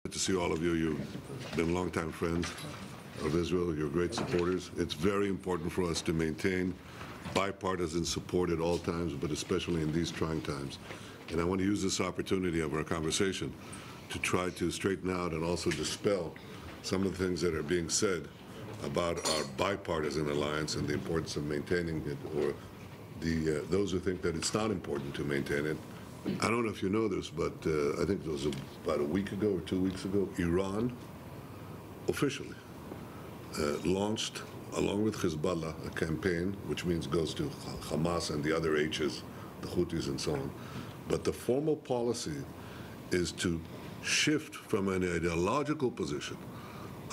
Good to see all of you. You've been longtime friends of Israel. You're great supporters. It's very important for us to maintain bipartisan support at all times, but especially in these trying times. And I want to use this opportunity of our conversation to try to straighten out and also dispel some of the things that are being said about our bipartisan alliance and the importance of maintaining it, or those who think that it's not important to maintain it. I don't know if you know this, but I think it was about a week ago or 2 weeks ago, Iran officially launched, along with Hezbollah, a campaign, which means goes to Hamas and the other H's, the Houthis and so on. But the formal policy is to shift from an ideological position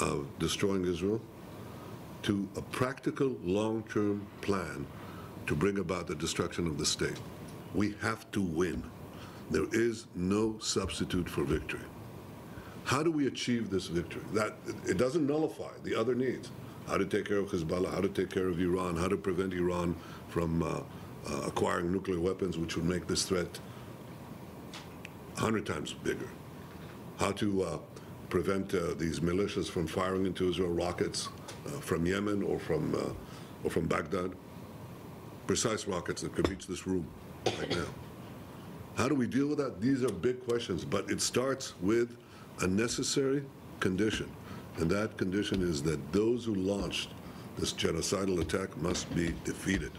of destroying Israel to a practical long-term plan to bring about the destruction of the state. We have to win. There is no substitute for victory. How do we achieve this victory? That it doesn't nullify the other needs. How to take care of Hezbollah, how to take care of Iran, how to prevent Iran from acquiring nuclear weapons, which would make this threat 100 times bigger. How to prevent these militias from firing into Israel rockets from Yemen or from Baghdad. Precise rockets that could reach this room right now. How do we deal with that? These are big questions, but it starts with a necessary condition, and that condition is that those who launched this genocidal attack must be defeated.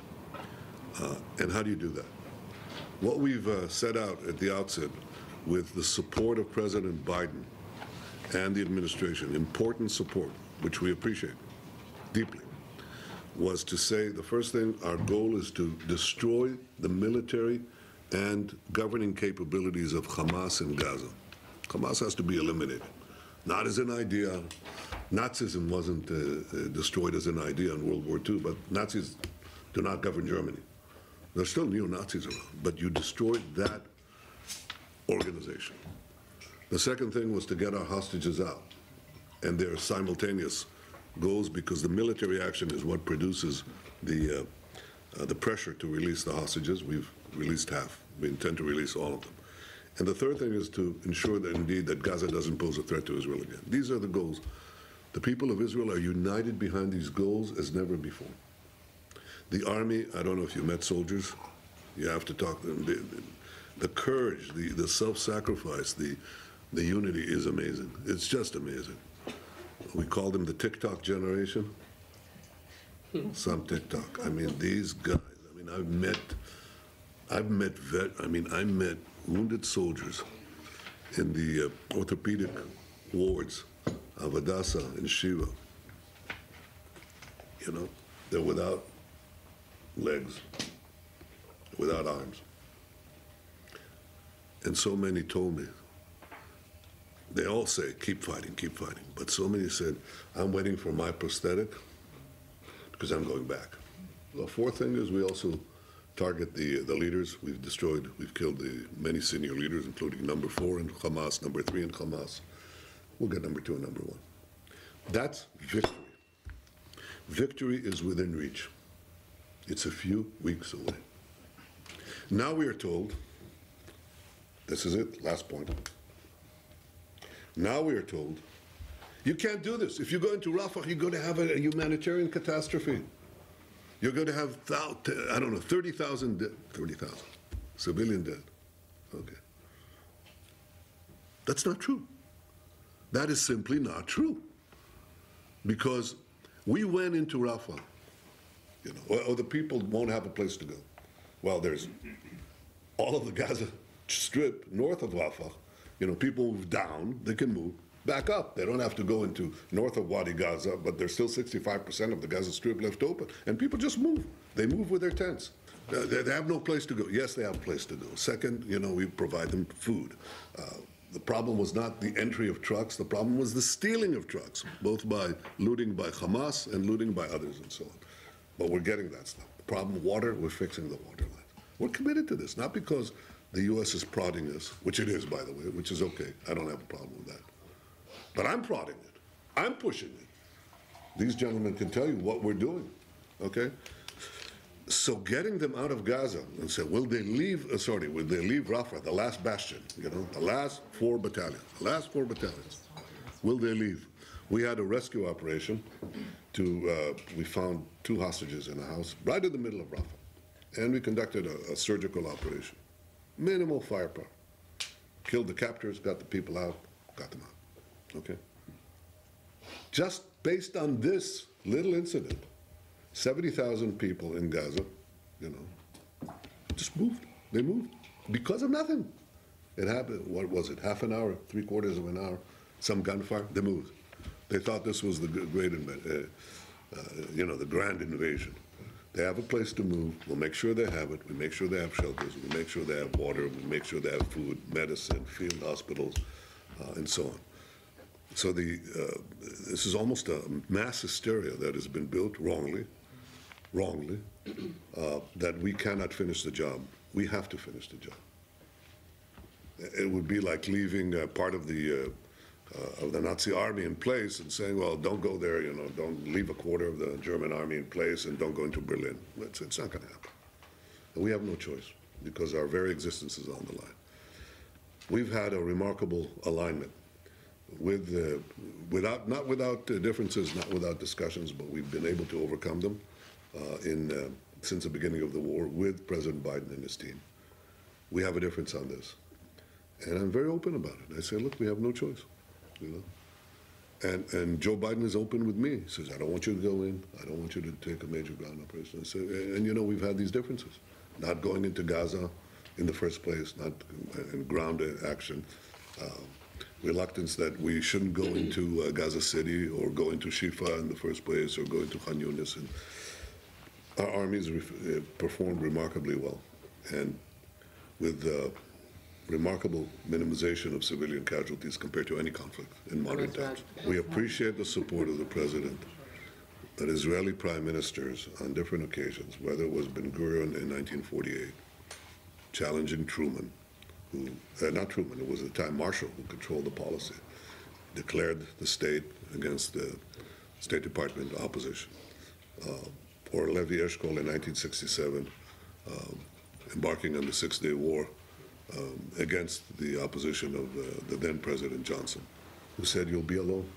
And how do you do that? What we've set out at the outset, with the support of President Biden and the administration, important support, which we appreciate deeply, was to say the first thing, our goal is to destroy the military and governing capabilities of Hamas in Gaza. Hamas has to be eliminated. Not as an idea. Nazism wasn't destroyed as an idea in World War II, but Nazis do not govern Germany. There's still neo-Nazis around, but you destroyed that organization. The second thing was to get our hostages out, and there are simultaneous goals, because the military action is what produces the pressure to release the hostages. We've released half. We intend to release all of them. And the third thing is to ensure that indeed that Gaza doesn't pose a threat to Israel again. These are the goals. The people of Israel are united behind these goals as never before. The army, I don't know if you met soldiers, you have to talk to them. The courage, the self-sacrifice, the unity is amazing. It's just amazing. We call them the TikTok generation. Some TikTok. I mean, these guys. I mean, I met wounded soldiers in the orthopedic wards of Hadassah and Shiva. You know, they're without legs, without arms. And so many told me, they all say, keep fighting, keep fighting. But so many said, I'm waiting for my prosthetic because I'm going back. The fourth thing is we also target the leaders. We've killed the many senior leaders, including number 4 in Hamas, number 3 in Hamas. We'll get number 2 and number 1. That's victory. Victory is within reach. It's a few weeks away. Now we are told, this is it, last point. Now we are told, you can't do this. If you go into Rafah, you're going to have a humanitarian catastrophe. You're going to have, 30,000 civilian dead. Okay. That's not true. That is simply not true. Because we went into Rafah, you know, or the people won't have a place to go. Well, there's all of the Gaza Strip north of Rafah. You know, people move down, they can move back up. They don't have to go into north of Wadi Gaza, but there's still 65% of the Gaza Strip left open. And people just move. They move with their tents. They have no place to go. Yes, they have a place to go. Second, you know, we provide them food. The problem was not the entry of trucks. The problem was the stealing of trucks, both by looting by Hamas and looting by others and so on. But we're getting that stuff. The problem, water, we're fixing the water line. We're committed to this, not because the U.S. is prodding us, which it is, by the way, which is okay. I don't have a problem with that. But I'm prodding it. I'm pushing it. These gentlemen can tell you what we're doing, okay? So getting them out of Gaza and say, will they leave Rafah, the last bastion, you know, the last 4 battalions, will they leave? We had a rescue operation we found 2 hostages in a house right in the middle of Rafah. And we conducted a surgical operation. Minimal firepower. Killed the captors, got the people out, got them out, okay? Just based on this little incident, 70,000 people in Gaza, you know, just moved. They moved because of nothing. It happened, what was it, half an hour, 3/4 of an hour, some gunfire, they moved. They thought this was the great, you know, the grand invasion. They have a place to move. We'll make sure they have it. We make sure they have shelters. We make sure they have water. We make sure they have food, medicine, field hospitals, and so on. So this is almost a mass hysteria that has been built wrongly, that we cannot finish the job. We have to finish the job. It would be like leaving part of the Nazi army in place and saying, well, don't go there, you know, don't leave a quarter of the German army in place and don't go into Berlin. It's not going to happen. And we have no choice because our very existence is on the line. We've had a remarkable alignment with, not without differences, not without discussions, but we've been able to overcome them since the beginning of the war with President Biden and his team. We have a difference on this. And I'm very open about it. I say, look, we have no choice. You know? And Joe Biden is open with me. He says, I don't want you to go in. I don't want you to take a major ground operation. I say, and you know, we've had these differences. Not going into Gaza in the first place, not in ground action. Reluctance that we shouldn't go into Gaza City or go into Shifa in the first place or go into Khan Yunis. And our armies performed remarkably well. And with remarkable minimization of civilian casualties compared to any conflict in modern times. We appreciate the support of the president, that Israeli prime ministers on different occasions, whether it was Ben-Gurion in 1948, challenging Truman, who, not Truman, it was at the time Marshall who controlled the policy, declared the state against the State Department opposition. Or Levi Eshkol in 1967, embarking on the Six-Day War, against the opposition of the then President Johnson, who said, you'll be alone.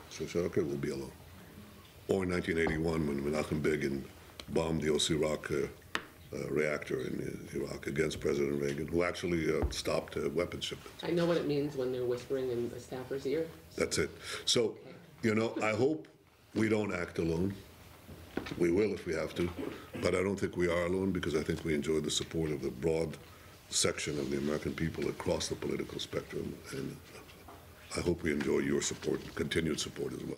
So I said, okay, we'll be alone. Or in 1981, when Menachem Begin bombed the Osirak reactor in Iraq against President Reagan, who actually stopped weapons shipments. I know what it means when they're whispering in a staffer's ear. That's it. So, okay. You know, I hope we don't act alone. We will if we have to, but I don't think we are alone because I think we enjoy the support of the broad section of the American people across the political spectrum, and I hope we enjoy your support, continued support as well.